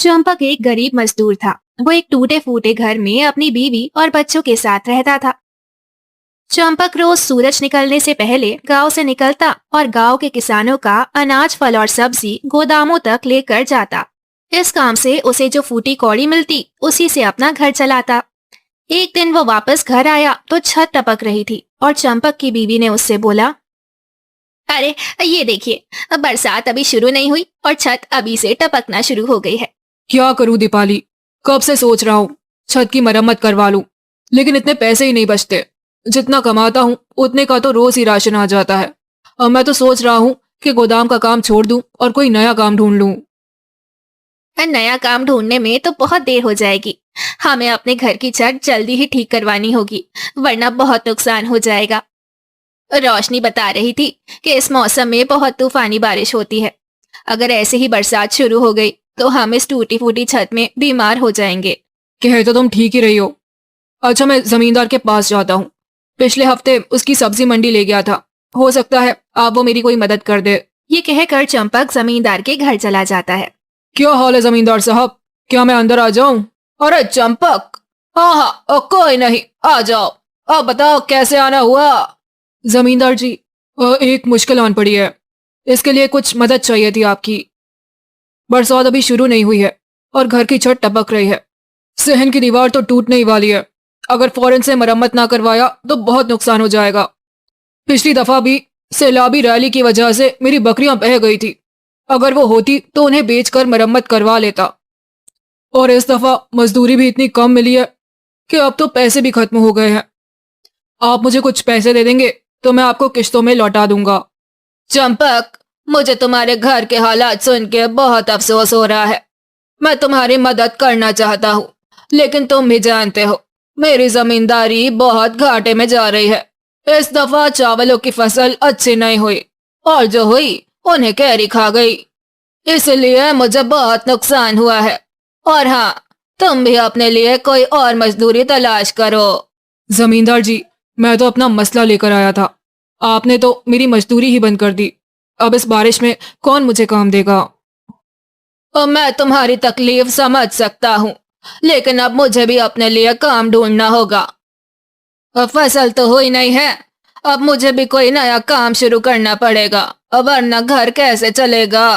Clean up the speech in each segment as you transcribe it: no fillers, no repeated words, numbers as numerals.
चंपक एक गरीब मजदूर था। वो एक टूटे फूटे घर में अपनी बीवी और बच्चों के साथ रहता था। चंपक रोज सूरज निकलने से पहले गांव से निकलता और गांव के किसानों का अनाज, फल और सब्जी गोदामों तक लेकर जाता। इस काम से उसे जो फूटी कौड़ी मिलती, उसी से अपना घर चलाता। एक दिन वो वापस घर आया तो छत टपक रही थी और चंपक की बीवी ने उससे बोला, अरे ये देखिए, बरसात अभी शुरू नहीं हुई और छत अभी से टपकना शुरू हो गई है। क्या करूं दीपाली, कब से सोच रहा हूँ छत की मरम्मत करवा लूं, लेकिन इतने पैसे ही नहीं बचते। जितना कमाता हूँ उतने का तो रोज ही राशन आ जाता है। अब मैं तो सोच रहा हूँ कि गोदाम का काम छोड़ दूं और कोई नया काम ढूंढ लूं। नया काम ढूंढने में तो बहुत देर हो जाएगी। हमें अपने घर की छत जल्दी ही ठीक करवानी होगी, वरना बहुत नुकसान हो जाएगा। रोशनी बता रही थी कि इस मौसम में बहुत तूफानी बारिश होती है। अगर ऐसे ही बरसात शुरू हो गई तो हम इस टूटी फूटी छत में बीमार हो जाएंगे। कहे तो तुम ठीक ही रही हो। अच्छा, मैं जमींदार के पास जाता हूँ। पिछले हफ्ते उसकी सब्जी मंडी ले गया था। हो सकता है आप वो मेरी कोई मदद कर दे। ये कहकर चंपक जमींदार के घर चला जाता है। क्या हाल है जमींदार साहब, क्या मैं अंदर आ जाऊं? अरे चंपक, हाँ हाँ, कोई नहीं, आ जाओ। अब बताओ कैसे आना हुआ। जमींदार जी, एक मुश्किल आन पड़ी है। इसके लिए कुछ मदद चाहिए थी आपकी। बरसात अभी शुरू नहीं हुई है और घर की छत टपक रही है। सहन की दीवार तो टूटने ही वाली है। अगर फौरन से मरम्मत ना करवाया तो बहुत नुकसान हो जाएगा। पिछली दफा भी सैलाबी रैली की वजह से मेरी बकरियां बह गई थी। अगर वो होती तो उन्हें बेचकर मरम्मत करवा लेता। और इस दफा मजदूरी भी इतनी कम मिली है कि अब तो पैसे भी खत्म हो गए हैं। आप मुझे कुछ पैसे दे देंगे तो मैं आपको किश्तों में लौटा दूंगा। चंपक, मुझे तुम्हारे घर के हालात सुन के बहुत अफसोस हो रहा है। मैं तुम्हारी मदद करना चाहता हूँ, लेकिन तुम भी जानते हो मेरी जमींदारी बहुत घाटे में जा रही है। इस दफा चावलों की फसल अच्छी नहीं हुई और जो हुई उन्हें कैरी खा गई। इसलिए मुझे बहुत नुकसान हुआ है। और हाँ, तुम भी अपने लिए कोई और मजदूरी तलाश करो। जमींदार जी, मैं तो अपना मसला लेकर आया था। आपने तो मेरी मजदूरी ही बंद कर दी। अब इस बारिश में कौन मुझे काम देगा? और मैं तुम्हारी तकलीफ समझ सकता हूँ, लेकिन अब मुझे भी अपने लिए काम ढूंढना होगा। अब फसल तो हुई नहीं है, अब मुझे भी कोई नया काम शुरू करना पड़ेगा, वरना घर कैसे चलेगा।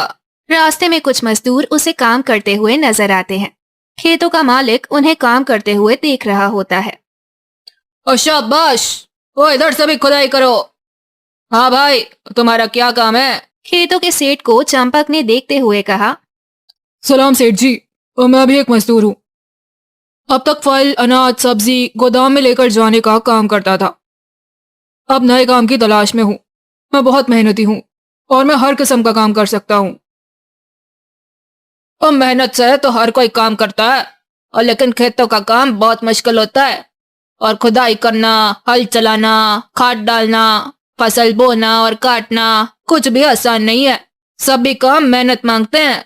रास्ते में कुछ मजदूर उसे काम करते हुए नजर आते हैं। खेतों का मालिक उन्हें काम करते हुए देख रहा होता है। और शाबाश, वो इधर से भी खुदाई करो। हाँ भाई, तुम्हारा क्या काम है? खेतों के सेठ को चंपक ने देखते हुए कहा, सलाम सेठ जी, मैं भी एक मजदूर हूँ। अब तक फल, अनाज, सब्जी गोदाम में लेकर जाने का काम करता था। अब नए काम की तलाश में हूँ। मैं बहुत मेहनती हूँ और मैं हर किस्म का काम कर सकता हूँ। और मेहनत से तो हर कोई काम करता है, और लेकिन खेतों का काम बहुत मुश्किल होता है। और खुदाई करना, हल चलाना, खाद डालना, फसल बोना और काटना कुछ भी आसान नहीं है। सभी काम मेहनत मांगते हैं।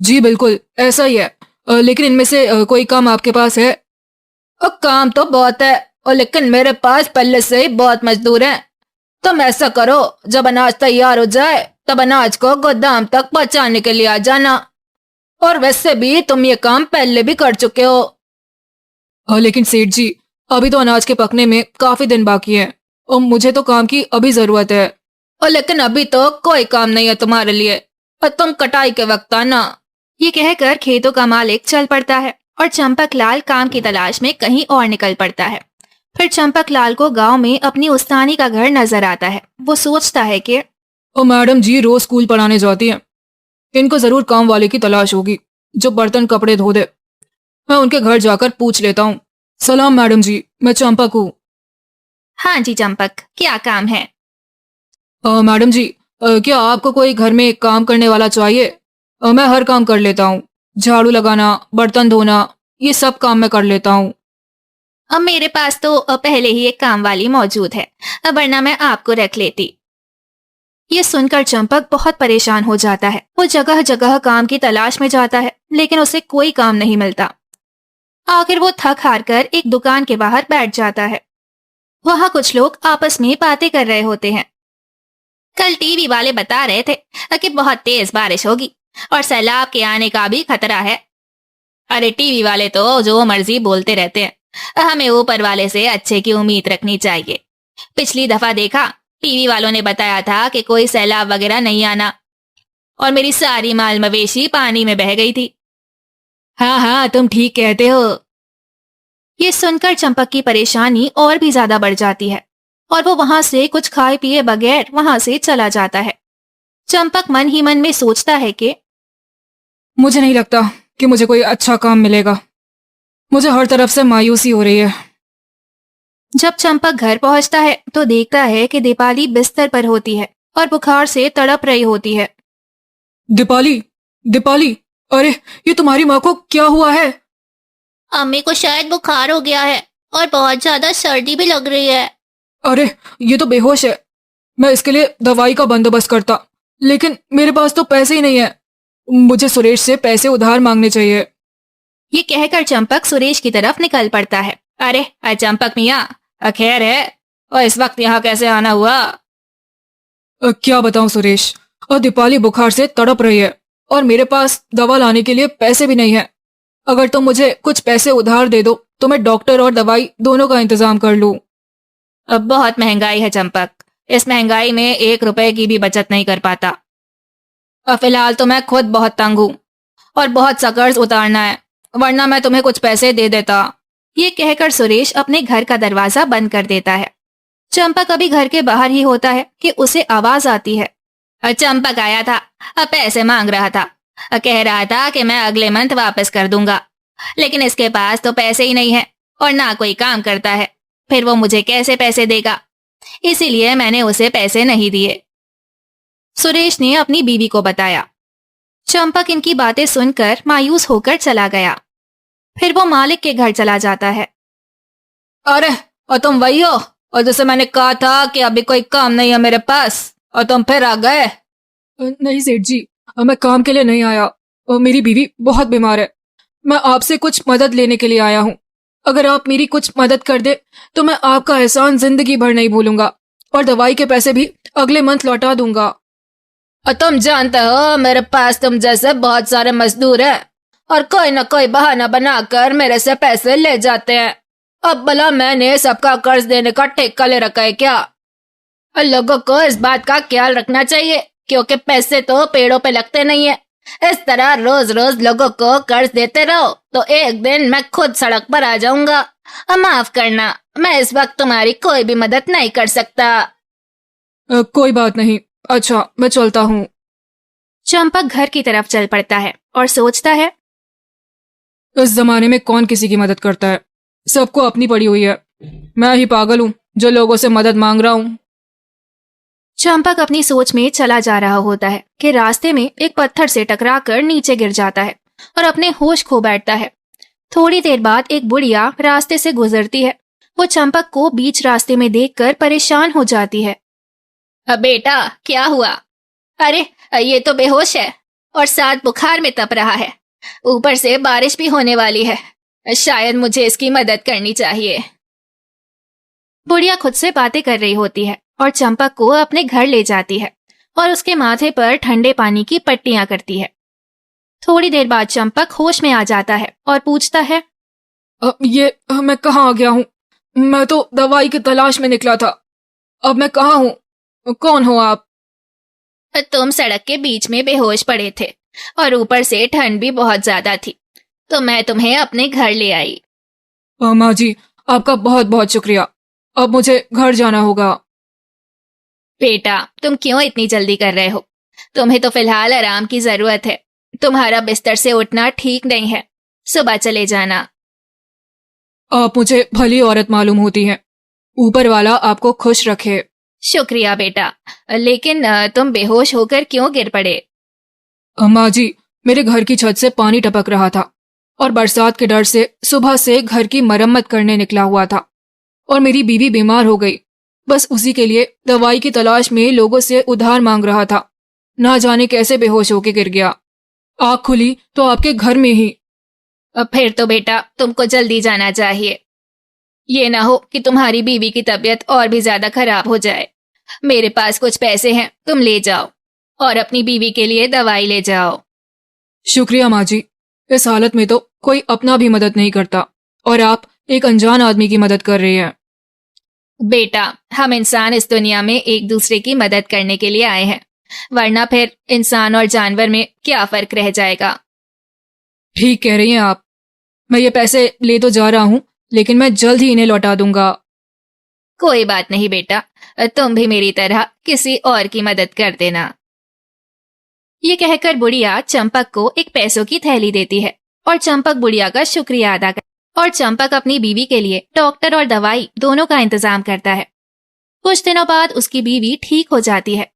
जी बिल्कुल, ऐसा ही है। लेकिन इनमें से कोई काम आपके पास है? और काम तो बहुत है, और लेकिन मेरे पास पहले से ही बहुत मजदूर हैं। तुम ऐसा करो, जब अनाज तैयार हो जाए तब अनाज को गोदाम तक पहुंचाने के लिए आ जाना। और वैसे भी तुम ये काम पहले भी कर चुके हो। लेकिन सेठ जी, अभी तो अनाज के पकने में काफी दिन बाकी है और मुझे तो काम की अभी जरूरत है। और लेकिन अभी तो कोई काम नहीं है तुम्हारे लिए, और तुम कटाई के वक्त आना। ये कहकर खेतों का मालिक चल पड़ता है और चंपक लाल काम की तलाश में कहीं और निकल पड़ता है। फिर चंपक लाल को गांव में अपनी उस्तानी का घर नजर आता है। वो सोचता है कि मैडम जी रोज स्कूल पढ़ाने जाती हैं। इनको जरूर काम वाले की तलाश होगी जो बर्तन कपड़े धो दे। मैं उनके घर जाकर पूछ लेता हूँ। सलाम मैडम जी, मैं चंपक हूँ। हाँ जी चंपक, क्या काम है? मैडम जी, क्या आपको कोई घर में काम करने वाला चाहिए? मैं हर काम कर लेता हूँ। झाड़ू लगाना, बर्तन धोना, ये सब काम मैं कर लेता हूँ। अब मेरे पास तो पहले ही एक काम वाली मौजूद है, वरना मैं आपको रख लेती। ये सुनकर चंपक बहुत परेशान हो जाता है। वो जगह जगह काम की तलाश में जाता है, लेकिन उसे कोई काम नहीं मिलता। आखिर वो थक हार कर एक दुकान के बाहर बैठ जाता है। वहाँ कुछ लोग आपस में बातें कर रहे होते हैं। कल टीवी वाले बता रहे थे कि बहुत तेज बारिश होगी, और सैलाब के आने का भी खतरा है। अरे टीवी वाले तो जो मर्जी बोलते रहते हैं, हमें ऊपर वाले से अच्छे की उम्मीद रखनी चाहिए। पिछली दफा देखा, टीवी वालों ने बताया था कि कोई सैलाब वगैरह नहीं आना, और मेरी सारी माल मवेशी पानी में बह गई थी। हाँ हाँ, तुम ठीक कहते हो। ये सुनकर चंपक की परेशानी और भी ज्यादा बढ़ जाती है और वो वहां से कुछ खाए पिए बगैर वहां से चला जाता है। चंपक मन ही मन में सोचता है कि मुझे नहीं लगता कि मुझे कोई अच्छा काम मिलेगा। मुझे हर तरफ से मायूसी हो रही है। जब चंपक घर पहुंचता है तो देखता है कि दीपाली बिस्तर पर होती है और बुखार से तड़प रही होती है। दीपाली, दीपाली, अरे ये तुम्हारी माँ को क्या हुआ है? अम्मी को शायद बुखार हो गया है और बहुत ज्यादा सर्दी भी लग रही है। अरे ये तो बेहोश है। मैं इसके लिए दवाई का बंदोबस्त करता, लेकिन मेरे पास तो पैसे ही नहीं है। मुझे सुरेश से पैसे उधार मांगने चाहिए। ये कहकर चंपक सुरेश की तरफ निकल पड़ता है। अरे चंपक मियाँ, खैर है, और इस वक्त यहाँ कैसे आना हुआ? क्या बताऊं सुरेश, और दीपाली बुखार से तड़प रही है और मेरे पास दवा लाने के लिए पैसे भी नहीं है। अगर तुम मुझे कुछ पैसे उधार दे दो तो मैं डॉक्टर और दवाई दोनों का इंतजाम कर लूं। अब बहुत महंगाई है चंपक, इस महंगाई में 1 रुपए की भी बचत नहीं कर पाता। और फिलहाल तो मैं खुद बहुत तंग हूँ और बहुत सा कर्ज उतारना है, वरना मैं तुम्हें कुछ पैसे दे देता। ये कहकर सुरेश अपने घर का दरवाजा बंद कर देता है। चंपक अभी घर के बाहर ही होता है कि उसे आवाज आती है। चंपक आया था, पैसे मांग रहा था, कह रहा था कि मैं अगले मंथ वापस कर दूंगा, लेकिन इसके पास तो पैसे ही नहीं है और ना कोई काम करता है, फिर वो मुझे कैसे पैसे देगा? इसीलिए मैंने उसे पैसे नहीं दिए। सुरेश ने अपनी बीवी को बताया। चंपक इनकी बातें सुनकर मायूस होकर चला गया। फिर वो मालिक के घर चला जाता है। अरे और तुम वही हो, और जैसे मैंने कहा था कि अभी कोई काम नहीं है मेरे पास, और तुम फिर आ गए। नहीं सेठ जी, मैं काम के लिए नहीं आया और मेरी बीवी बहुत बीमार है। मैं आपसे कुछ मदद लेने के लिए आया हूँ। अगर आप मेरी कुछ मदद कर दे तो मैं आपका एहसान जिंदगी भर नहीं भूलूंगा और दवाई के पैसे भी अगले मंथ लौटा दूंगा। और तुम जानते हो मेरे पास तुम जैसे बहुत सारे मजदूर हैं और कोई न कोई बहाना बनाकर मेरे से पैसे ले जाते हैं। अब भला मैंने सबका कर्ज देने का ठेका ले रखा है क्या? और लोगों को इस बात का ख्याल रखना चाहिए, क्योंकि पैसे तो पेड़ों पे लगते नहीं है। इस तरह रोज रोज लोगों को कर्ज देते रहो तो एक दिन मैं खुद सड़क पर आ जाऊंगा। माफ करना, मैं इस वक्त तुम्हारी कोई भी मदद नहीं कर सकता। कोई बात नहीं, अच्छा मैं चलता हूँ। चंपक घर की तरफ चल पड़ता है और सोचता है, इस जमाने में कौन किसी की मदद करता है? सबको अपनी पड़ी हुई है। मैं ही पागल हूँ जो लोगों से मदद मांग रहा हूँ। चंपक अपनी सोच में चला जा रहा होता है कि रास्ते में एक पत्थर से टकराकर नीचे गिर जाता है और अपने होश खो बैठता है। थोड़ी देर बाद एक बुढ़िया रास्ते से गुजरती है। वो चंपक को बीच रास्ते में देखकर परेशान हो जाती है। बेटा क्या हुआ? अरे ये तो बेहोश है और साथ बुखार में तप रहा है, ऊपर से बारिश भी होने वाली है। शायद मुझे इसकी मदद करनी चाहिए। बुढ़िया खुद से बातें कर रही होती है और चंपक को अपने घर ले जाती है और उसके माथे पर ठंडे पानी की पट्टियां करती है। थोड़ी देर बाद चंपक होश में आ जाता है और पूछता है, मैं कहाँ आ गया हूँ? मैं तो दवाई की तलाश में निकला था। अब मैं कहाँ हूँ? कौन हो आप? तुम सड़क के बीच में बेहोश पड़े थे और ऊपर से ठंड भी बहुत ज्यादा थी, तो मैं तुम्हें अपने घर ले आई। माँ जी, आपका बहुत बहुत शुक्रिया। अब मुझे घर जाना होगा। बेटा तुम क्यों इतनी जल्दी कर रहे हो? तुम्हें तो फिलहाल आराम की जरूरत है। तुम्हारा बिस्तर से उठना ठीक नहीं है, सुबह चले जाना। आप मुझे भली औरत मालूम होती हैं। ऊपर वाला आपको खुश रखे। शुक्रिया बेटा, लेकिन तुम बेहोश होकर क्यों गिर पड़े? माँ जी, मेरे घर की छत से पानी टपक रहा था और बरसात के डर से सुबह से घर की मरम्मत करने निकला हुआ था और मेरी बीवी बीमार हो गई। बस उसी के लिए दवाई की तलाश में लोगों से उधार मांग रहा था। ना जाने कैसे बेहोश होके गिर गया। आँख खुली तो आपके घर में ही। फिर तो बेटा तुमको जल्दी जाना चाहिए। ये ना हो कि तुम्हारी बीवी की तबीयत और भी ज्यादा खराब हो जाए। मेरे पास कुछ पैसे हैं, तुम ले जाओ और अपनी बीवी के लिए दवाई ले जाओ। शुक्रिया माँ जी। इस हालत में तो कोई अपना भी मदद नहीं करता और आप एक अनजान आदमी की मदद कर रही हैं। बेटा, हम इंसान इस दुनिया में एक दूसरे की मदद करने के लिए आए हैं, वरना फिर इंसान और जानवर में क्या फर्क रह जाएगा। ठीक कह रही हैं आप। मैं ये पैसे ले तो जा रहा हूँ, लेकिन मैं जल्द ही इन्हें लौटा दूंगा। कोई बात नहीं बेटा, तुम भी मेरी तरह किसी और की मदद कर देना। ये कहकर बुढ़िया चंपक को एक पैसों की थैली देती है और चंपक बुढ़िया का शुक्रिया अदा कर और चंपक अपनी बीवी के लिए डॉक्टर और दवाई दोनों का इंतजाम करता है। कुछ दिनों बाद उसकी बीवी ठीक हो जाती है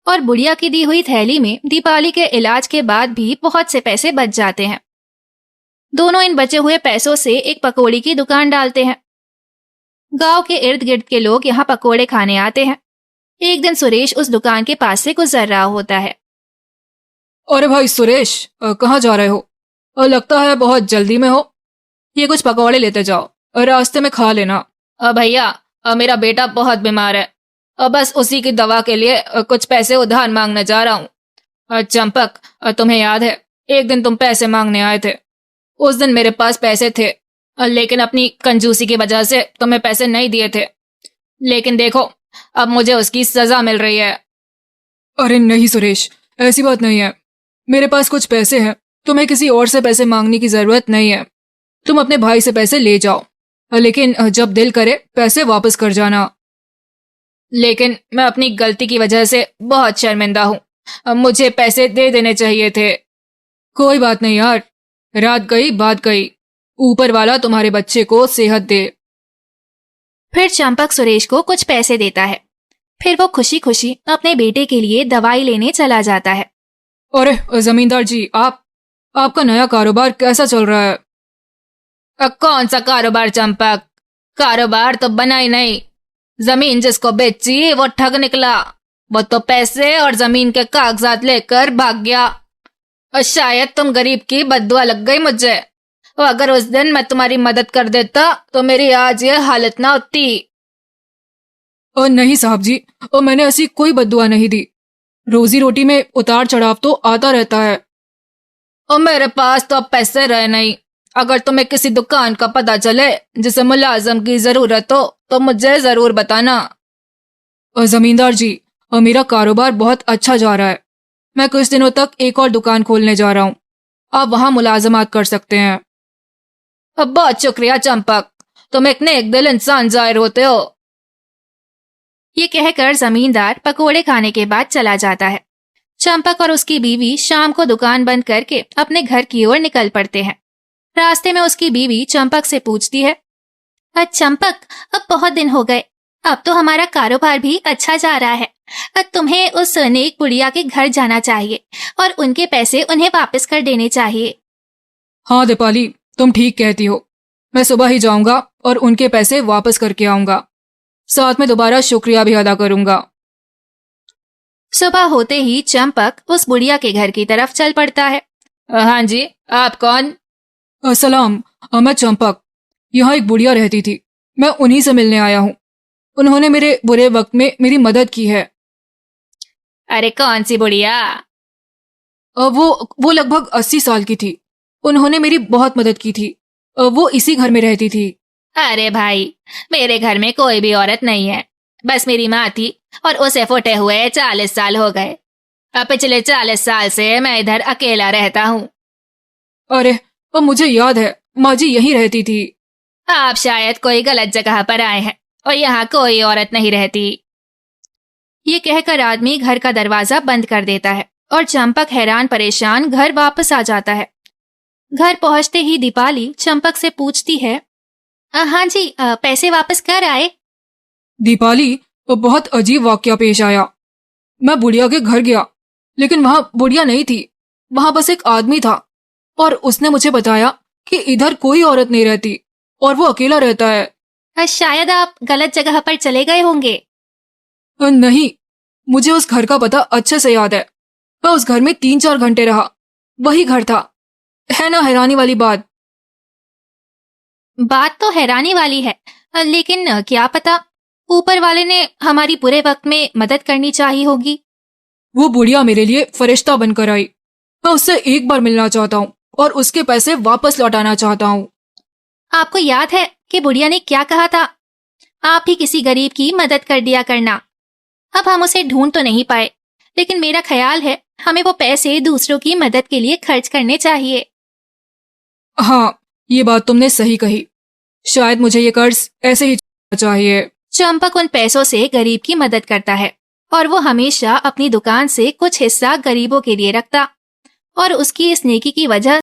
और बुढ़िया की दी हुई थैली में दीपाली के इलाज के बाद भी बहुत से पैसे बच जाते हैं। दोनों इन बचे हुए पैसों से एक पकौड़ी की दुकान डालते हैं। गांव के इर्द गिर्द के लोग यहाँ पकौड़े खाने आते हैं। एक दिन सुरेश उस दुकान के पास से गुजर रहा होता है। अरे भाई सुरेश, कहाँ जा रहे हो? लगता है बहुत जल्दी में हो। ये कुछ पकौड़े लेते जाओ, रास्ते में खा लेना। भैया, मेरा बेटा बहुत बीमार है, बस उसी की दवा के लिए कुछ पैसे उधार मांगने जा रहा हूँ। चंपक, तुम्हें याद है एक दिन तुम पैसे मांगने आए थे? उस दिन मेरे पास पैसे थे, लेकिन अपनी कंजूसी की वजह से तुम्हें पैसे नहीं दिए थे। लेकिन देखो, अब मुझे उसकी सजा मिल रही है। अरे नहीं सुरेश, ऐसी बात नहीं है। मेरे पास कुछ पैसे हैं, तुम्हें किसी और से पैसे मांगने की जरूरत नहीं है। तुम अपने भाई से पैसे ले जाओ, लेकिन जब दिल करे पैसे वापस कर जाना। लेकिन मैं अपनी गलती की वजह से बहुत शर्मिंदा हूँ, मुझे पैसे दे देने चाहिए थे। कोई बात नहीं यार, रात गई बात गई। ऊपर वाला तुम्हारे बच्चे को सेहत दे। फिर चंपक सुरेश को कुछ पैसे देता है। फिर वो खुशी खुशी अपने बेटे के लिए दवाई लेने चला जाता है। अरे जमींदार जी, आपका नया कारोबार कैसा चल रहा है? कौन सा कारोबार चंपक? कारोबार तो बना ही नहीं। जमीन जिसको बेची वो ठग निकला। वो तो पैसे और जमीन के कागजात लेकर भाग गया। और शायद तुम गरीब की बद्दुआ लग गई मुझे। और अगर उस दिन मैं तुम्हारी मदद कर देता तो मेरी आज ये हालत ना होती। और नहीं साहब जी, और मैंने ऐसी कोई बद्दुआ नहीं दी। रोजी रोटी में उतार चढ़ाव तो आता रहता है। और मेरे पास तो अब पैसे रहे नहीं। अगर तुम्हें किसी दुकान का पता चले जिसे मुलाजिम की जरूरत हो तो मुझे जरूर बताना। और जमींदार जी, और मेरा कारोबार बहुत अच्छा जा रहा है। मैं कुछ दिनों तक एक और दुकान खोलने जा रहा हूँ। आप वहाँ मुलाजमात कर सकते हैं। अब बहुत शुक्रिया चंपक, तुम एक नेक दिल इंसान जाहिर होते हो। ये कहकर जमींदार पकोड़े खाने के बाद चला जाता है। चंपक और उसकी बीवी शाम को दुकान बंद करके अपने घर की ओर निकल पड़ते हैं। रास्ते में उसकी बीवी चंपक से पूछती है, चंपक, अब बहुत दिन हो गए, अब तो हमारा कारोबार भी अच्छा जा रहा है। तुम्हें उस नेक बुढ़िया के घर जाना चाहिए और उनके पैसे उन्हें वापस कर देने चाहिए। हाँ दीपाली, तुम ठीक कहती हो। मैं सुबह ही जाऊंगा और उनके पैसे वापस करके आऊंगा। साथ में दोबारा शुक्रिया भी अदा करूंगा। सुबह होते ही चंपक उस बुढ़िया के घर की तरफ चल पड़ता है। हाँ जी, आप कौन? सलाम, मैं चंपक। यहाँ एक बुढ़िया रहती थी, मैं उन्हीं से मिलने आया हूँ। उन्होंने मेरे बुरे वक्त में मेरी मदद की है। अरे कौन सी बुढ़िया? वो लगभग 80 साल की थी। उन्होंने मेरी बहुत मदद की थी। वो इसी घर में रहती थी। अरे भाई, मेरे घर में कोई भी औरत नहीं है, बस मेरी माँ थी और उसे फुटे हुए 40 साल हो गए। अब पिछले 40 साल से मैं इधर अकेला रहता हूँ। अरे मुझे याद है, माँ जी यहीं रहती थी। आप शायद कोई गलत जगह पर आए हैं और यहाँ कोई औरत नहीं रहती। ये कहकर आदमी घर का दरवाजा बंद कर देता है और चंपक हैरान परेशान घर वापस आ जाता है। घर पहुंचते ही दीपाली चंपक से पूछती है, हाँ जी, पैसे वापस कर आए? दीपाली, बहुत अजीब वाकया पेश आया। मैं बुढ़िया के घर गया, लेकिन वहां बुढ़िया नहीं थी। वहां बस एक आदमी था और उसने मुझे बताया कि इधर कोई औरत नहीं रहती और वो अकेला रहता है। शायद आप गलत जगह पर चले गए होंगे। नहीं, मुझे उस घर का पता अच्छे से याद है। मैं उस घर में 3-4 घंटे रहा। वही घर था। है ना हैरानी वाली बात? बात तो हैरानी वाली है, लेकिन क्या पता ऊपर वाले ने हमारी बुरे वक्त में मदद करनी चाहिए होगी। वो बुढ़िया मेरे लिए फरिश्ता बनकर आई। मैं उससे एक बार मिलना चाहता हूँ और उसके पैसे वापस लौटाना चाहता हूँ। आपको याद है कि बुढ़िया ने क्या कहा था? आप भी किसी गरीब की मदद कर दिया करना। अब हम उसे ढूंढ तो नहीं पाए, लेकिन मेरा ख्याल है हमें वो पैसे दूसरों की मदद के लिए खर्च करने चाहिए। हाँ, ये बात तुमने सही कही। शायद मुझे ये कर्ज ऐसे ही चाहिए। चंपक उन पैसों से गरीब की मदद करता है और वो हमेशा अपनी दुकान से कुछ हिस्सा गरीबों के लिए रखता और उसकी इस नेकी की वजह